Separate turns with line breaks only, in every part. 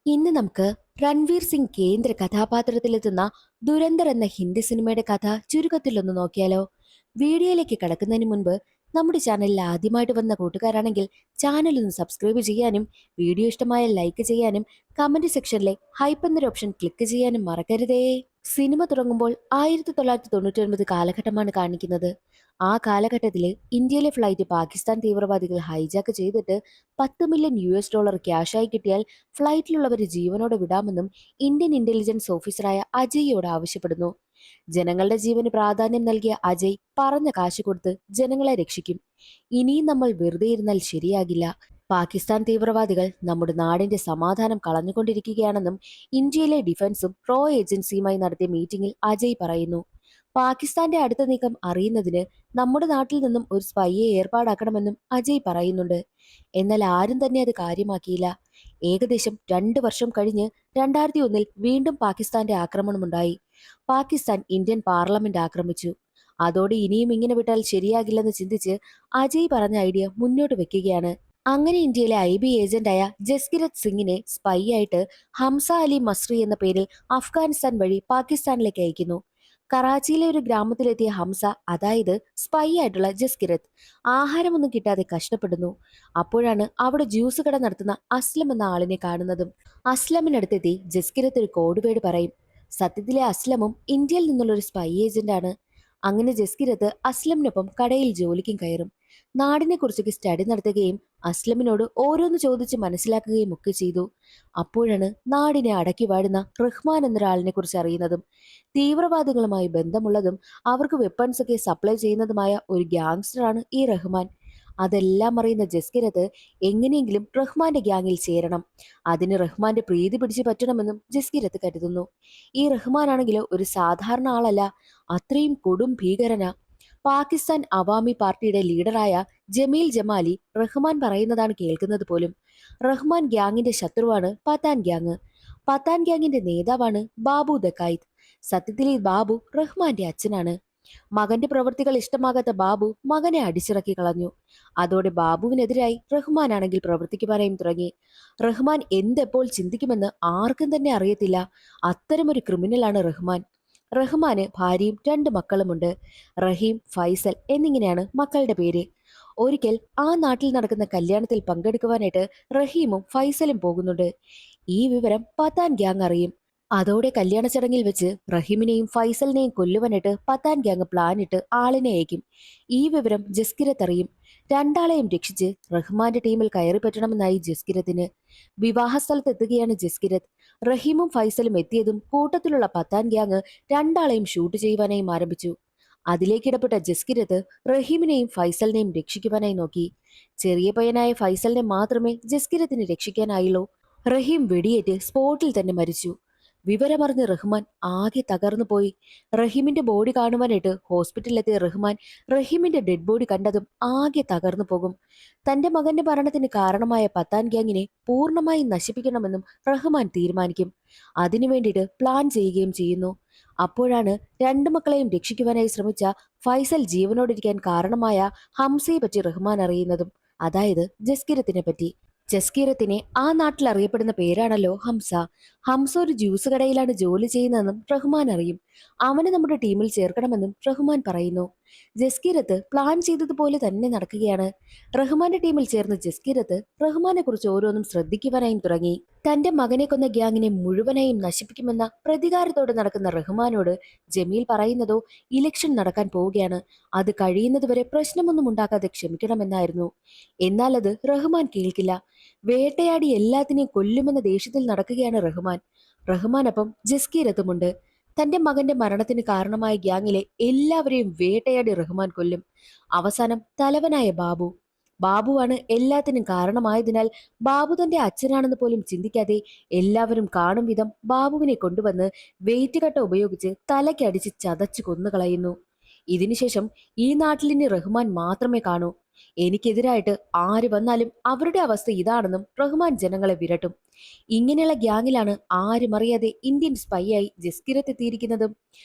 ഇന്ന് നമുക്ക് രൺവീർ സിംഗ് കേന്ദ്ര കഥാപാത്രത്തിലെത്തുന്ന ദുരന്തർ എന്ന ഹിന്ദി സിനിമയുടെ കഥ ചുരുക്കത്തിലൊന്ന് നോക്കിയാലോ? വീഡിയോയിലേക്ക് കടക്കുന്നതിന് മുൻപ് നമ്മുടെ ചാനലിൽ ആദ്യമായിട്ട് വന്ന കൂട്ടുകാരാണെങ്കിൽ ചാനൽ ഒന്ന് സബ്സ്ക്രൈബ് ചെയ്യാനും വീഡിയോ ഇഷ്ടമായ ലൈക്ക് ചെയ്യാനും കമന്റ് സെക്ഷനിലെ ഹൈപ്പ് എന്നൊരു ഓപ്ഷൻ ക്ലിക്ക് ചെയ്യാനും മറക്കരുതേ. സിനിമ തുടങ്ങുമ്പോൾ 1999 കാലഘട്ടമാണ് കാണിക്കുന്നത്. ആ കാലഘട്ടത്തിൽ ഇന്ത്യയിലെ ഫ്ലൈറ്റ് പാകിസ്ഥാൻ തീവ്രവാദികൾ ഹൈജാക്ക് ചെയ്തിട്ട് $10 മില്യൺ ക്യാഷായി കിട്ടിയാൽ ഫ്ലൈറ്റിലുള്ളവരെ ജീവനോടെ വിടാമെന്നും ഇന്ത്യൻ ഇന്റലിജൻസ് ഓഫീസറായ അജയ്യോട് ആവശ്യപ്പെടുന്നു. ജനങ്ങളുടെ ജീവന് പ്രാധാന്യം നൽകിയ അജയ് പറഞ്ഞ കാശ് കൊടുത്ത് ജനങ്ങളെ രക്ഷിക്കും. ഇനിയും നമ്മൾ വെറുതെ ഇരുന്നാൽ ശരിയാകില്ല. പാകിസ്ഥാൻ തീവ്രവാദികൾ നമ്മുടെ നാടിന്റെ സമാധാനം കളഞ്ഞുകൊണ്ടിരിക്കുകയാണെന്നും ഇന്ത്യയിലെ ഡിഫൻസും റോ ഏജൻസിയുമായി നടത്തിയ മീറ്റിംഗിൽ അജയ് പറയുന്നു. പാകിസ്ഥാന്റെ അടുത്ത നീക്കം അറിയുന്നതിന് നമ്മുടെ നാട്ടിൽ നിന്നും ഒരു സ്പൈയെ ഏർപ്പാടാക്കണമെന്നും അജയ് പറയുന്നുണ്ട്. എന്നാൽ ആരും തന്നെ അത് കാര്യമാക്കിയില്ല. ഏകദേശം 2 വർഷം കഴിഞ്ഞ് 2001 വീണ്ടും പാകിസ്ഥാന്റെ ആക്രമണമുണ്ടായി. പാകിസ്ഥാൻ ഇന്ത്യൻ പാർലമെന്റ് ആക്രമിച്ചു. അതോടെ ഇനിയും ഇങ്ങനെ വിട്ടാൽ ശരിയാകില്ലെന്ന് ചിന്തിച്ച് അജയ് പറഞ്ഞ ഐഡിയ മുന്നോട്ട് വെക്കുകയാണ്. അങ്ങനെ ഇന്ത്യയിലെ IB ഏജന്റായ ജസ്കിരത് സിംഗിനെ സ്പൈ ആയിട്ട് ഹംസ അലി മസ്രി എന്ന പേരിൽ അഫ്ഗാനിസ്ഥാൻ വഴി പാകിസ്ഥാനിലേക്ക് അയക്കുന്നു. കറാച്ചിയിലെ ഒരു ഗ്രാമത്തിലെത്തിയ ഹംസ, അതായത് സ്പൈ ആയിട്ടുള്ള ജസ്കിരത്, ആഹാരമൊന്നും കിട്ടാതെ കഷ്ടപ്പെടുന്നു. അപ്പോഴാണ് അവിടെ ജ്യൂസ് കട നടത്തുന്ന അസ്ലം എന്ന ആളിനെ കാണുന്നതും. അസ്ലമിനടുത്തെത്തി ജസ്കിരത് ഒരു കോഡ് വേർഡ് പറയും. സത്യത്തിലെ അസ്ലമും ഇന്ത്യയിൽ നിന്നുള്ള ഒരു സ്പൈ ഏജന്റാണ്. അങ്ങനെ ജസ്കിരത്ത് അസ്ലമിനൊപ്പം കടയിൽ ജോലിക്കും കയറും. നാടിനെ കുറിച്ചൊക്കെ സ്റ്റഡി നടത്തുകയും അസ്ലമിനോട് ഓരോന്ന് ചോദിച്ച് മനസ്സിലാക്കുകയും ഒക്കെ ചെയ്തു. അപ്പോഴാണ് നാടിനെ അടക്കി വാഴുന്ന റഹ്മാൻ എന്നൊരാളിനെ കുറിച്ച് അറിയുന്നതും. തീവ്രവാദികളുമായി ബന്ധമുള്ളതും അവർക്ക് വെപ്പൺസ് ഒക്കെ സപ്ലൈ ചെയ്യുന്നതുമായ ഒരു ഗ്യാങ്സ്റ്ററാണ് ഈ റഹ്മാൻ. അതെല്ലാം അറിയുന്ന ജസ്കിരത്ത് എങ്ങനെയെങ്കിലും റഹ്മാന്റെ ഗ്യാങ്ങിൽ ചേരണം. അതിന് റഹ്മാന്റെ പ്രീതി പിടിച്ചു പറ്റണമെന്നും ജസ്കിരത്ത് കരുതുന്നു. ഈ റഹ്മാനാണെങ്കിലോ ഒരു സാധാരണ ആളല്ല, അത്രയും കൊടും ഭീകരനാ. പാകിസ്ഥാൻ അവാമി പാർട്ടിയുടെ ലീഡറായ ജമീൽ ജമാലി റഹ്മാൻ പറയുന്നതാണ് കേൾക്കുന്നത് പോലും. റഹ്മാൻ ഗ്യാങ്ങിന്റെ ശത്രുവാണ് പത്താൻ ഗ്യാങ്. പത്താൻ ഗ്യാങ്ങിന്റെ നേതാവാണ് ബാബു ദക്കായിത്ത്. സത്യത്തിൽ ഈ ബാബു റഹ്മാന്റെ അച്ഛനാണ്. മകന്റെ പ്രവൃത്തികൾ ഇഷ്ടമാകാത്ത ബാബു മകനെ അടിച്ചിറക്കി കളഞ്ഞു. അതോടെ ബാബുവിനെതിരായി റഹ്മാനാണെങ്കിൽ പ്രവർത്തിക്കുവാനായും തുടങ്ങി. റഹ്മാൻ എന്തെപ്പോൾ ചിന്തിക്കുമെന്ന് ആർക്കും തന്നെ അറിയത്തില്ല. അത്തരമൊരു ക്രിമിനലാണ് റഹ്മാൻ. റഹ്മാന് ഭാര്യയും 2 മക്കളുമുണ്ട്. റഹീം, ഫൈസൽ എന്നിങ്ങനെയാണ് മക്കളുടെ പേര്. ഒരിക്കൽ ആ നാട്ടിൽ നടക്കുന്ന കല്യാണത്തിൽ പങ്കെടുക്കുവാനായിട്ട് റഹീമും ഫൈസലും പോകുന്നുണ്ട്. ഈ വിവരം പത്താൻ ഗ്യാങ് അറിയും. അതോടെ കല്യാണ ചടങ്ങിൽ വെച്ച് റഹീമിനെയും ഫൈസലിനെയും കൊല്ലുവാനായിട്ട് പത്താൻ ഗ്യാങ് പ്ലാൻ ഇട്ട് ആളിനെ അയക്കും. ഈ വിവരം ജസ്കിരത്ത് അറിയും. രണ്ടാളെയും രക്ഷിച്ച് റഹ്മാന്റെ ടീമിൽ കയറി പറ്റണമെന്നായി ജസ്കിരത്തിന്. വിവാഹ സ്ഥലത്തെത്തുകയാണ് ജസ്കിരത്ത്. റഹീമും ഫൈസലും എത്തിയതും കൂട്ടത്തിലുള്ള പത്താൻ ഗ്യാങ് രണ്ടാളെയും ഷൂട്ട് ചെയ്യുവാനായും ആരംഭിച്ചു. അതിലേക്കിടപെട്ട ജസ്കിരത്ത് റഹീമിനെയും ഫൈസലിനെയും രക്ഷിക്കുവാനായി നോക്കി. ചെറിയ പയ്യനായ ഫൈസലിനെ മാത്രമേ ജസ്കിരത്തിന് രക്ഷിക്കാനായുള്ളൂ. റഹീം വെടിയേറ്റ് സ്പോട്ടിൽ തന്നെ മരിച്ചു. വിവരമറിഞ്ഞ റഹ്മാൻ ആകെ തകർന്നു പോയി. റഹീമിന്റെ ബോഡി കാണുവാനായിട്ട് ഹോസ്പിറ്റലിലെത്തിയ റഹ്മാൻ റഹീമിന്റെ ഡെഡ് ബോഡി കണ്ടതും ആകെ തകർന്നു പോകും. തന്റെ മകന്റെ മരണത്തിന് കാരണമായ പത്താൻ ഗ്യാങ്ങിനെ പൂർണ്ണമായി നശിപ്പിക്കണമെന്നും റഹ്മാൻ തീരുമാനിക്കും. അതിനു വേണ്ടിയിട്ട് പ്ലാൻ ചെയ്യുകയും ചെയ്യുന്നു. അപ്പോഴാണ് 2 മക്കളെയും രക്ഷിക്കുവാനായി ശ്രമിച്ച ഫൈസൽ ജീവനോടിരിക്കാൻ കാരണമായ ഹംസയെ പറ്റി റഹ്മാൻ അറിയുന്നതും, അതായത് ജസ്കിരത്തിനെ പറ്റി. ജസ്കീറത്തിനെ ആ നാട്ടിൽ അറിയപ്പെടുന്ന പേരാണല്ലോ ഹംസ. ഹംസ ഒരു ജ്യൂസ് കടയിലാണ് ജോലി ചെയ്യുന്നതെന്നും റഹ്മാൻ അറിയും. അവനെ നമ്മുടെ ടീമിൽ ചേർക്കണമെന്നും റഹ്മാൻ പറയുന്നു. ജസ്കീരത്ത് പ്ലാൻ ചെയ്തതുപോലെ തന്നെ നടക്കുകയാണ്. റഹ്മാന്റെ ടീമിൽ ചേർന്ന ജസ്കീരത്ത് റഹ്മാനെ കുറിച്ച് ഓരോന്നും ശ്രദ്ധിക്കുവാനായും തുടങ്ങി. തന്റെ മകനെ കൊന്ന ഗ്യാങ്ങിനെ മുഴുവനായും നശിപ്പിക്കുമെന്ന പ്രതികാരത്തോടെ നടക്കുന്ന റഹ്മാനോട് ജമീൽ പറയുന്നതോ ഇലക്ഷൻ നടക്കാൻ പോവുകയാണ്, അത് കഴിയുന്നതുവരെ പ്രശ്നമൊന്നും ഉണ്ടാക്കാതെ ക്ഷമിക്കണമെന്നായിരുന്നു. എന്നാൽ അത് റഹ്മാൻ കേൾക്കില്ല. വേട്ടയാടി എല്ലാത്തിനെയും കൊല്ലുമെന്ന ദേഷ്യത്തിൽ നടക്കുകയാണ് റഹ്മാൻ. റഹ്മാനൊപ്പം ജസ്കീരത്തുമുണ്ട്. തന്റെ മകന്റെ മരണത്തിന് കാരണമായ ഗ്യാങ്ങിലെ എല്ലാവരെയും വേട്ടയാടി റഹ്മാൻ കൊല്ലും. അവസാനം തലവനായ ബാബുവാണ് എല്ലാത്തിനും കാരണമായതിനാൽ ബാബു തന്റെ അച്ഛനാണെന്ന് പോലും ചിന്തിക്കാതെ എല്ലാവരും കാണും വിധം ബാബുവിനെ കൊണ്ടുവന്ന് വെയിറ്റ് കട്ട ഉപയോഗിച്ച് തലയ്ക്കടിച്ച് ചതച്ചു കൊന്നുകളയുന്നു. ഇതിനുശേഷം ഈ നാട്ടിലിനി റഹ്മാൻ മാത്രമേ കാണൂ. എനിക്കെതിരായിട്ട് ആര് വന്നാലും അവരുടെ അവസ്ഥ ഇതാണെന്നും റഹ്മാൻ ജനങ്ങളെ വിരട്ടും. ഇങ്ങനെയുള്ള ഗ്യാങ്ങിലാണ് ആരും അറിയാതെ ഇന്ത്യൻ സ്പൈ ആയി ജസ്കിരത്ത് എത്തിയിരിക്കുന്നതും.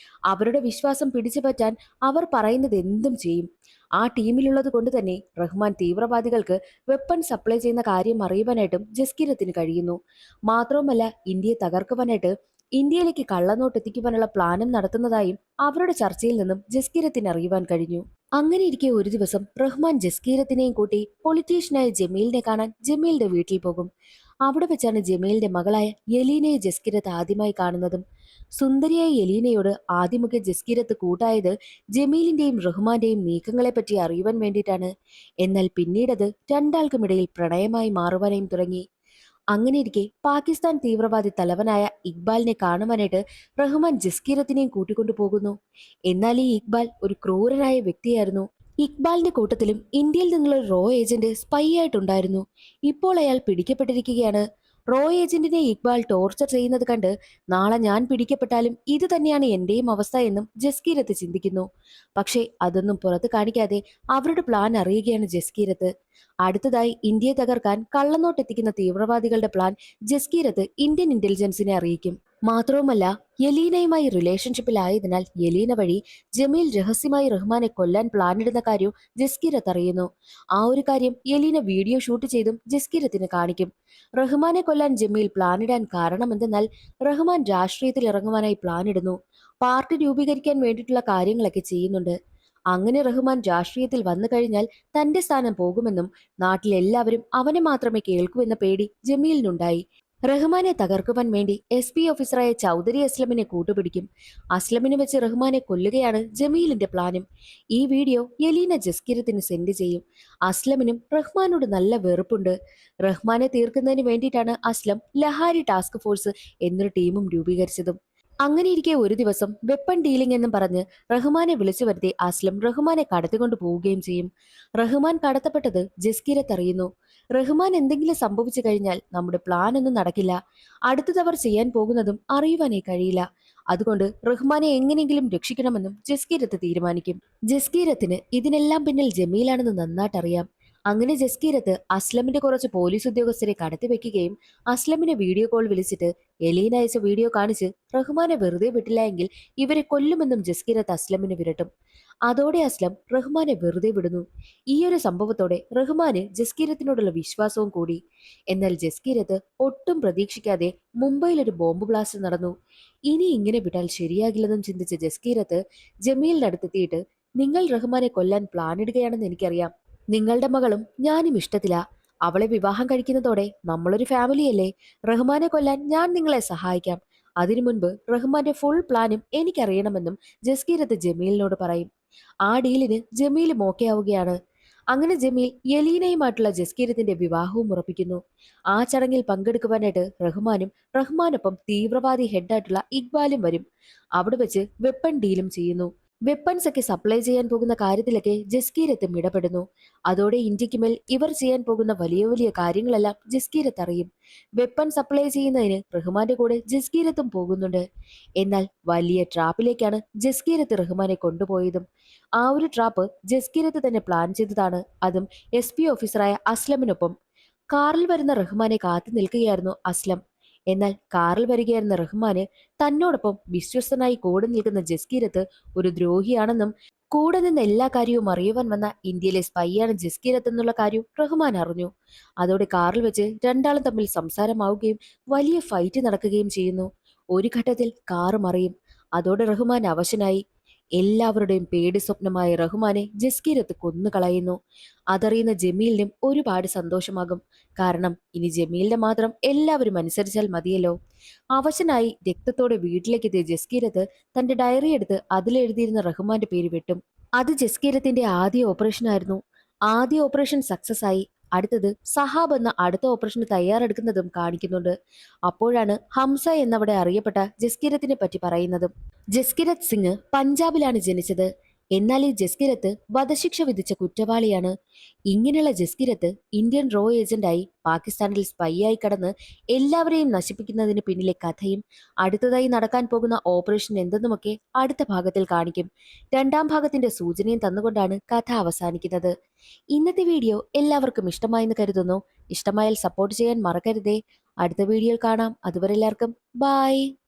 അവരുടെ വിശ്വാസം പിടിച്ചു പറ്റാൻ അവർ പറയുന്നത് എന്തും ചെയ്യും. ആ ടീമിലുള്ളത് കൊണ്ട് തന്നെ റഹ്മാൻ തീവ്രവാദികൾക്ക് വെപ്പൺ സപ്ലൈ ചെയ്യുന്ന കാര്യം അറിയുവാനായിട്ടും ജസ്കിരത്തിന് കഴിയുന്നു. മാത്രവുമല്ല, ഇന്ത്യയെ തകർക്കുവാനായിട്ട് ഇന്ത്യയിലേക്ക് കള്ളനോട്ട് എത്തിക്കുവാനുള്ള പ്ലാനും നടത്തുന്നതായും അവരുടെ ചർച്ചയിൽ നിന്നും ജസ്കിരത്തിന് അറിയുവാൻ കഴിഞ്ഞു. അങ്ങനെയിരിക്കെ ഒരു ദിവസം റഹ്മാൻ ജസ്കീരത്തിനെയും കൂട്ടി പൊളിറ്റീഷ്യനായ ജമീലിനെ കാണാൻ ജമീലിന്റെ വീട്ടിൽ പോകും. അവിടെ വെച്ചാണ് ജമീലിന്റെ മകളായ യലീനയെ ജസ്കിരത്ത് ആദ്യമായി കാണുന്നതും. സുന്ദരിയായ യലീനയോട് ആദ്യമൊക്കെ ജസ്കിരത്ത് കൂട്ടായത് ജമീലിന്റെയും റഹ്മാന്റെയും നീക്കങ്ങളെപ്പറ്റി അറിയുവാൻ വേണ്ടിയിട്ടാണ്. എന്നാൽ പിന്നീടത് രണ്ടാൾക്കുമിടയിൽ പ്രണയമായി മാറുവാനായും തുടങ്ങി. അങ്ങനെയിരിക്കെ പാകിസ്ഥാൻ തീവ്രവാദി തലവനായ ഇക്ബാലിനെ കാണുവാനായിട്ട് റഹ്മാൻ ജസ്കീരത്തിനെയും കൂട്ടിക്കൊണ്ടു പോകുന്നു. എന്നാൽ ഈ ഇക്ബാൽ ഒരു ക്രൂരനായ വ്യക്തിയായിരുന്നു. ഇക്ബാലിന്റെ കൂട്ടത്തിലും ഇന്ത്യയിൽ നിന്നുള്ള ഒരു റോ ഏജന്റ് സ്പൈ ആയിട്ടുണ്ടായിരുന്നു. ഇപ്പോൾ അയാൾ പിടിക്കപ്പെട്ടിരിക്കുകയാണ്. റോ ഏജന്റിനെ ഇക്ബാൽ ടോർച്ചർ ചെയ്യുന്നത് കണ്ട് നാളെ ഞാൻ പിടിക്കപ്പെട്ടാലും ഇത് തന്നെയാണ് എന്റെയും അവസ്ഥ എന്നും ജസ്കീരത്ത് ചിന്തിക്കുന്നു. പക്ഷേ അതൊന്നും പുറത്ത് കാണിക്കാതെ അവരുടെ പ്ലാൻ അറിയുകയാണ് ജസ്കീരത്ത്. അടുത്തതായി ഇന്ത്യയെ തകർക്കാൻ കള്ളനോട്ട് എത്തിക്കുന്ന തീവ്രവാദികളുടെ പ്ലാൻ ജസ്കീരത്ത് ഇന്ത്യൻ ഇന്റലിജൻസിനെ അറിയിക്കും. മാത്രവുമല്ല, യലീനയുമായി റിലേഷൻഷിപ്പിലായതിനാൽ യലീന വഴി ജമീൽ രഹസ്യമായി റഹ്മാനെ കൊല്ലാൻ പ്ലാനിടുന്ന കാര്യം ജസ്കീരത്ത് അറിയുന്നു. ആ ഒരു കാര്യം യലീന വീഡിയോ ഷൂട്ട് ചെയ്തും ജസ്കീരത്തിന് കാണിക്കും. റഹ്മാനെ കൊല്ലാൻ ജമീൽ പ്ലാനിടാൻ കാരണമെന്തെന്നാൽ റഹ്മാൻ രാഷ്ട്രീയത്തിൽ ഇറങ്ങുവാനായി പ്ലാനിടുന്നു. പാർട്ടി രൂപീകരിക്കാൻ വേണ്ടിയിട്ടുള്ള കാര്യങ്ങളൊക്കെ ചെയ്യുന്നുണ്ട്. അങ്ങനെ റഹ്മാൻ രാഷ്ട്രീയത്തിൽ വന്നു കഴിഞ്ഞാൽ തന്റെ സ്ഥാനം പോകുമെന്നും നാട്ടിലെല്ലാവരും അവനെ മാത്രമേ കേൾക്കൂ എന്ന പേടി ജമീലിനുണ്ടായി. റഹ്മാനെ തകർക്കുവാൻ വേണ്ടി SP ഓഫീസറായ ചൗധരി അസ്ലമിനെ കൂട്ടുപിടിക്കും. അസ്ലമിനെ വെച്ച് റഹ്മാനെ കൊല്ലുകയാണ് ജമീലിന്റെ പ്ലാനും. ഈ വീഡിയോ യലീന ജസ്കിരത്തിന് സെൻഡ് ചെയ്യും. അസ്ലമിനും റഹ്മാനോട് നല്ല വെറുപ്പുണ്ട്. റഹ്മാനെ തീർക്കുന്നതിന് വേണ്ടിയിട്ടാണ് അസ്ലം ലഹാരി ടാസ്ക് ഫോഴ്സ് എന്നൊരു ടീമും രൂപീകരിച്ചതും. അങ്ങനെയിരിക്കെ ഒരു ദിവസം വെപ്പൺ ഡീലിംഗ് എന്നും പറഞ്ഞ് റഹ്മാനെ വിളിച്ചു വരുത്തി അസ്ലം റഹ്മാനെ കടത്തിക്കൊണ്ടു പോവുകയും ചെയ്യും. റഹ്മാൻ കടത്തപ്പെട്ടത് ജസ്കിരത്ത് അറിയുന്നു. റഹ്മാൻ എന്തെങ്കിലും സംഭവിച്ചു കഴിഞ്ഞാൽ നമ്മുടെ പ്ലാൻ ഒന്നും നടക്കില്ല. അടുത്തതവർ ചെയ്യാൻ പോകുന്നതും അറിയുവാനേ കഴിയില്ല. അതുകൊണ്ട് റഹ്മാനെ എങ്ങനെയെങ്കിലും രക്ഷിക്കണമെന്നും ജസ്കിരത്ത് തീരുമാനിക്കും. ജസ്കിരത്തിന് ഇതിനെല്ലാം പിന്നിൽ ജമീലാണെന്ന് നന്നായിട്ടറിയാം. അങ്ങനെ ജസ്കിരത്ത് അസ്ലമിന്റെ കുറച്ച് പോലീസ് ഉദ്യോഗസ്ഥരെ കടത്തി വെക്കുകയും അസ്ലമിനെ വീഡിയോ കോൾ വിളിച്ചിട്ട് എലീന അയച്ച വീഡിയോ കാണിച്ച് റഹ്മാനെ വെറുതെ വിട്ടില്ല എങ്കിൽ ഇവരെ കൊല്ലുമെന്നും ജസ്കിരത്ത് അസ്ലമിന് വിരട്ടും. അതോടെ അസ്ലം റഹ്മാനെ വെറുതെ വിടുന്നു. ഈ ഒരു സംഭവത്തോടെ റഹ്മാന് ജസ്കിരത്തിനോടുള്ള വിശ്വാസവും കൂടി. എന്നാൽ ജസ്കിരത്ത് ഒട്ടും പ്രതീക്ഷിക്കാതെ മുംബൈയിൽ ഒരു ബോംബ് ബ്ലാസ്റ്റ് നടന്നു. ഇനി ഇങ്ങനെ വിട്ടാൽ ശരിയാകില്ലെന്നും ചിന്തിച്ച ജസ്കിരത്ത് ജമീലിനടുത്തെത്തിയിട്ട്, നിങ്ങൾ റഹ്മാനെ കൊല്ലാൻ പ്ലാനിടുകയാണെന്ന് എനിക്കറിയാം. നിങ്ങളുടെ മകളും ഞാനും ഇഷ്ടത്തില. അവളെ വിവാഹം കഴിക്കുന്നതോടെ നമ്മളൊരു ഫാമിലിയല്ലേ. റഹ്മാനെ കൊല്ലാൻ ഞാൻ നിങ്ങളെ സഹായിക്കാം. അതിനു മുൻപ് റഹ്മാന്റെ ഫുൾ പ്ലാനും എനിക്കറിയണമെന്നും ജസ്കീരത്ത് ജമീലിനോട് പറയും. ആ ഡീലിന് ജമീലും ഓക്കെ ആവുകയാണ്. അങ്ങനെ ജമീൽ യലീനയുമായിട്ടുള്ള ജസ്കീരത്തിന്റെ വിവാഹവും ഉറപ്പിക്കുന്നു. ആ ചടങ്ങിൽ പങ്കെടുക്കുവാനായിട്ട് റഹ്മാനും റഹ്മാനൊപ്പം തീവ്രവാദി ഹെഡായിട്ടുള്ള ഇക്ബാലും വരും. അവിടെ വെച്ച് വെപ്പൺ ഡീലും ചെയ്യുന്നു. വെപ്പൺസ് ഒക്കെ സപ്ലൈ ചെയ്യാൻ പോകുന്ന കാര്യത്തിലൊക്കെ ജസ്കീരത്തും ഇടപെടുന്നു. അതോടെ ഇന്ത്യക്ക് മേൽ ഇവർ ചെയ്യാൻ പോകുന്ന വലിയ വലിയ കാര്യങ്ങളെല്ലാം ജസ്കീരത്ത് അറിയും. വെപ്പൺ സപ്ലൈ ചെയ്യുന്നതിന് റഹ്മാന്റെ കൂടെ ജസ്കീരത്തും പോകുന്നുണ്ട്. എന്നാൽ വലിയ ട്രാപ്പിലേക്കാണ് ജസ്കീരത്ത് റഹ്മാനെ കൊണ്ടുപോയതും. ആ ഒരു ട്രാപ്പ് ജസ്കീരത്ത് തന്നെ പ്ലാൻ ചെയ്തതാണ്. അതും SP ഓഫീസറായ അസ്ലമിനൊപ്പം. കാറിൽ വരുന്ന റഹ്മാനെ കാത്തു നിൽക്കുകയായിരുന്നു അസ്ലം. എന്നാൽ കാറിൽ വരികയായിരുന്ന റഹ്മാന് തന്നോടൊപ്പം വിശ്വസ്തനായി കൂടെ നിൽക്കുന്ന ജസ്കീരത്ത് ഒരു ദ്രോഹിയാണെന്നും കൂടെ നിന്ന് എല്ലാ കാര്യവും അറിയുവാൻ വന്ന ഇന്ത്യയിലെ സ്പൈയാണ് ജസ്കീരത്ത് എന്നുള്ള കാര്യം റഹ്മാൻ അറിഞ്ഞു. അതോടെ കാറിൽ വെച്ച് രണ്ടാളും തമ്മിൽ സംസാരമാവുകയും വലിയ ഫൈറ്റ് നടക്കുകയും ചെയ്യുന്നു. ഒരു ഘട്ടത്തിൽ കാറ് മറിയും. അതോടെ റഹ്മാൻ അവശനായി. എല്ലാവരുടെയും പേടി സ്വപ്നമായ റഹ്മാനെ ജസ്കീരത്ത് കൊന്നുകളയുന്നു. അതറിയുന്ന ജമീലിനും ഒരുപാട് സന്തോഷമാകും. കാരണം ഇനി ജമീലിനെ മാത്രം എല്ലാവരും അനുസരിച്ചാൽ മതിയല്ലോ. അവശനായി രക്തത്തോടെ വീട്ടിലേക്കെത്തിയ ജസ്കീരത്ത് തന്റെ ഡയറി എടുത്ത് അതിലെഴുതിയിരുന്ന റഹ്മാന്റെ പേര് വെട്ടും. അത് ജസ്കീരത്തിന്റെ ആദ്യ ഓപ്പറേഷൻ ആയിരുന്നു. ആദ്യ ഓപ്പറേഷൻ സക്സസ് ആയി. അടുത്തത് സഹാബ് എന്ന അടുത്ത ഓപ്പറേഷന് തയ്യാറെടുക്കുന്നതും കാണിക്കുന്നുണ്ട്. അപ്പോഴാണ് ഹംസ എന്നവിടെ അറിയപ്പെട്ട ജസ്കീരത്തിനെ പറ്റി പറയുന്നതും. ജസ്കിരത് സിംഗ് പഞ്ചാബിലാണ് ജനിച്ചത്. എന്നാൽ ഈ ജസ്കിരത്ത് വധശിക്ഷ വിധിച്ച കുറ്റവാളിയാണ്. ഇങ്ങനെയുള്ള ജസ്കിരത്ത് ഇന്ത്യൻ റോ ഏജന്റായി പാകിസ്ഥാനിൽ സ്പൈ ആയി കടന്ന് എല്ലാവരെയും നശിപ്പിക്കുന്നതിന് പിന്നിലെ കഥയും അടുത്തതായി നടക്കാൻ പോകുന്ന ഓപ്പറേഷൻ എന്തെന്നുമൊക്കെ അടുത്ത ഭാഗത്തിൽ കാണിക്കും. രണ്ടാം ഭാഗത്തിന്റെ സൂചനയും തന്നുകൊണ്ടാണ് കഥ അവസാനിക്കുന്നത്. ഇന്നത്തെ വീഡിയോ എല്ലാവർക്കും ഇഷ്ടമായെന്ന് കരുതുന്നു. ഇഷ്ടമായാൽ സപ്പോർട്ട് ചെയ്യാൻ മറക്കരുതേ. അടുത്ത വീഡിയോയിൽ കാണാം. അതുവരെ എല്ലാവർക്കും ബൈ.